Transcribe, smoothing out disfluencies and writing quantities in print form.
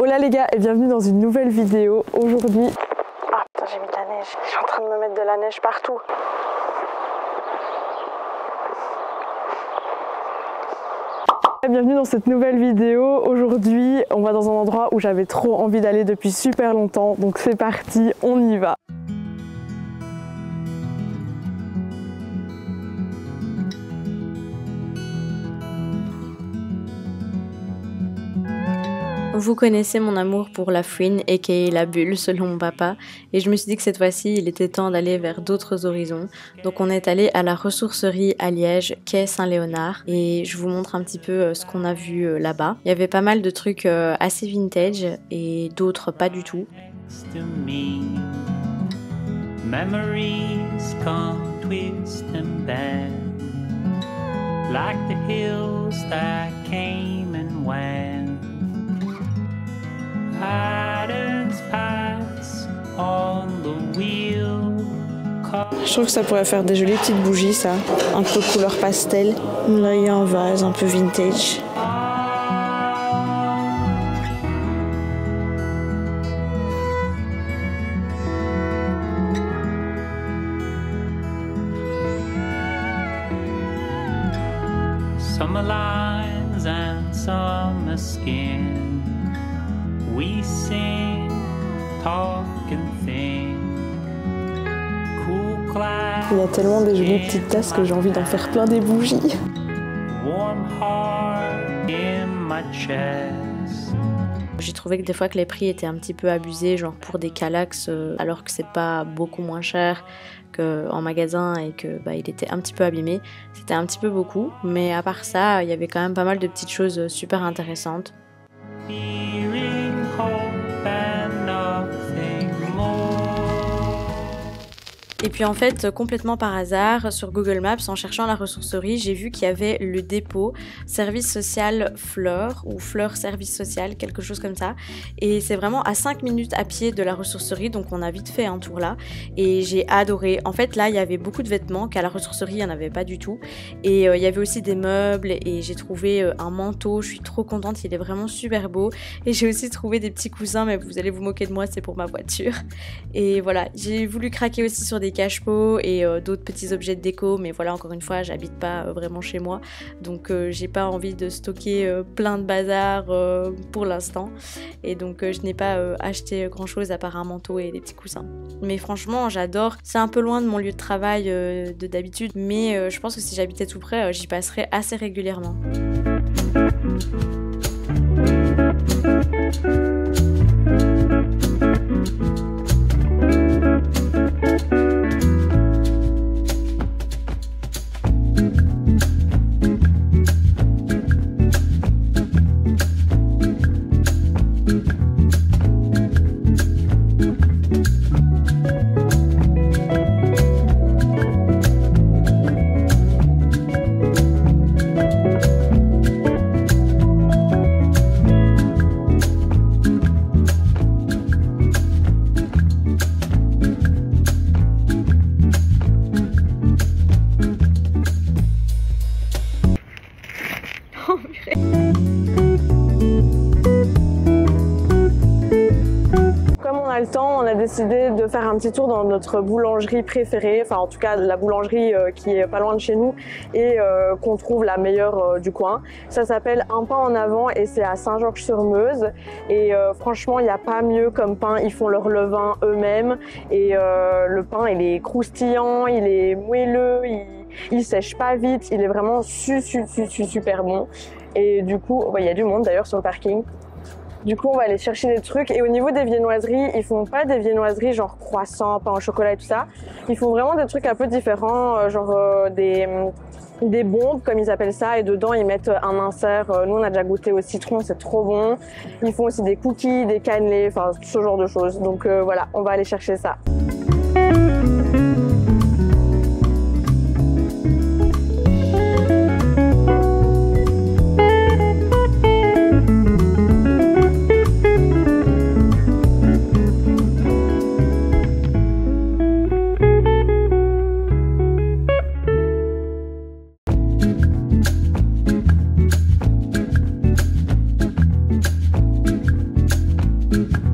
Hola les gars et bienvenue dans une nouvelle vidéo. Aujourd'hui... Ah putain, j'ai mis de la neige. Je suis en train de me mettre de la neige partout. Bienvenue dans cette nouvelle vidéo. Aujourd'hui, on va dans un endroit où j'avais trop envie d'aller depuis super longtemps. Donc c'est parti, on y va. Vous connaissez mon amour pour la fouine, aka la bulle selon mon papa, et je me suis dit que cette fois-ci il était temps d'aller vers d'autres horizons. Donc on est allé à la ressourcerie à Liège, quai Saint-Léonard, et je vous montre un petit peu ce qu'on a vu là-bas. Il y avait pas mal de trucs assez vintage et d'autres pas du tout. Memories come twist and bend, like the hills that came and went. Patterns pass on the wheel. Je trouve que ça pourrait faire des jolies petites bougies, ça. Un peu couleur pastel. Là, il y a un vase un peu vintage. Summer lines and summer skin. We sing, talk and think. Cool clouds. Il y a tellement de jolies petites tasses que j'ai envie d'en faire plein des bougies. Warm heart in my chest. J'ai trouvé que des fois que les prix étaient un petit peu abusés, genre pour des Kallax, alors que c'est pas beaucoup moins cher qu'en magasin et que il était un petit peu abîmé. C'était un petit peu beaucoup, mais à part ça, il y avait quand même pas mal de petites choses super intéressantes. Fearing hope and nothing more. Et puis en fait, complètement par hasard, sur Google Maps, en cherchant la ressourcerie, j'ai vu qu'il y avait le dépôt service social Fleur, ou Fleur service social, quelque chose comme ça. Et c'est vraiment à 5 minutes à pied de la ressourcerie, donc on a vite fait un tour là. Et j'ai adoré. En fait, là, il y avait beaucoup de vêtements qu'à la ressourcerie, il n'y en avait pas du tout. Et il y avait aussi des meubles, et j'ai trouvé un manteau, je suis trop contente, il est vraiment super beau. Et j'ai aussi trouvé des petits coussins, mais vous allez vous moquer de moi, c'est pour ma voiture. Et voilà, j'ai voulu craquer aussi sur des cache-pots et d'autres petits objets de déco, mais voilà, encore une fois, j'habite pas vraiment chez moi, donc j'ai pas envie de stocker plein de bazar pour l'instant, et donc je n'ai pas acheté grand chose à part un manteau et des petits coussins. Mais franchement, j'adore. C'est un peu loin de mon lieu de travail de d'habitude, mais je pense que si j'habitais tout près, j'y passerais assez régulièrement. Comme on a le temps, on a décidé de faire un petit tour dans notre boulangerie préférée, enfin en tout cas la boulangerie qui est pas loin de chez nous et qu'on trouve la meilleure du coin. Ça s'appelle Un pain en avant et c'est à Saint-Georges-sur-Meuse, et franchement il n'y a pas mieux comme pain, ils font leur levain eux-mêmes et le pain il est croustillant, il est moelleux, il sèche pas vite, il est vraiment super bon. Et du coup, il y a du monde d'ailleurs sur le parking. Du coup, on va aller chercher des trucs. Et au niveau des viennoiseries, ils font pas des viennoiseries genre croissant, pain au chocolat et tout ça. Ils font vraiment des trucs un peu différents, genre des bombes comme ils appellent ça. Et dedans, ils mettent un insert. Nous, on a déjà goûté au citron, c'est trop bon. Ils font aussi des cookies, des cannelés, enfin ce genre de choses. Donc voilà, on va aller chercher ça. you.